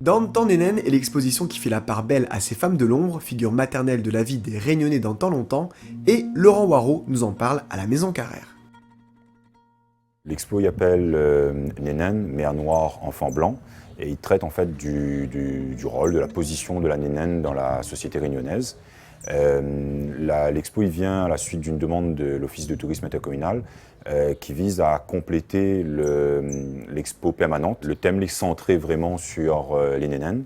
Dantan Nénène est l'exposition qui fait la part belle à ces femmes de l'ombre, figure maternelle de la vie des Réunionnais dans tant longtemps, et Laurent Waro nous en parle à la Maison Carrère. L'expo y appelle Nénène, mère noire, enfant blanc, et il traite en fait du rôle, de la position de la nénène dans la société réunionnaise. L'expo il vient à la suite d'une demande de l'Office de tourisme intercommunal qui vise à compléter l'expo permanente. Le thème est centré vraiment sur les nénènes,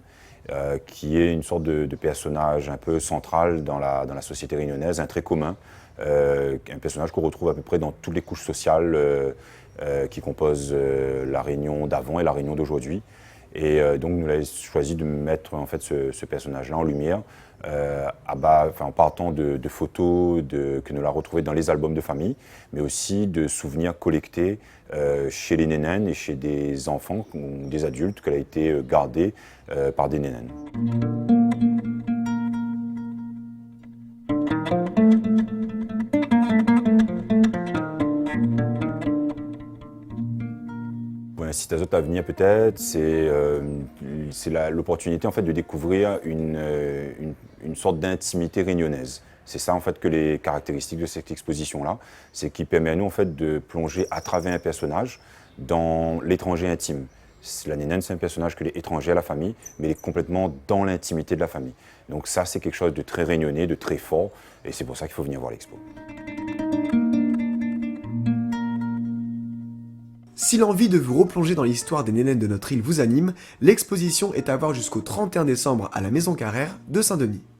qui est une sorte de personnage un peu central dans la société réunionnaise, un trait commun, un personnage qu'on retrouve à peu près dans toutes les couches sociales qui composent la Réunion d'avant et la Réunion d'aujourd'hui. Et donc nous avons choisi de mettre en fait ce personnage-là en lumière, en partant de photos que nous l'avons retrouvé dans les albums de famille, mais aussi de souvenirs collectés chez les nénènes et chez des enfants ou des adultes qu'elle a été gardée par des nénènes. Pour inciter les autres à venir peut-être, c'est l'opportunité en fait de découvrir une sorte d'intimité réunionnaise. C'est ça en fait que les caractéristiques de cette exposition-là, c'est qui permet à nous en fait de plonger à travers un personnage dans l'étranger intime. La nénène, c'est un personnage qui est étranger à la famille, mais il est complètement dans l'intimité de la famille. Donc ça, c'est quelque chose de très réunionnais, de très fort, et c'est pour ça qu'il faut venir voir l'expo. Si l'envie de vous replonger dans l'histoire des nénènes de notre île vous anime, l'exposition est à voir jusqu'au 31 décembre à la Maison Carrère de Saint-Denis.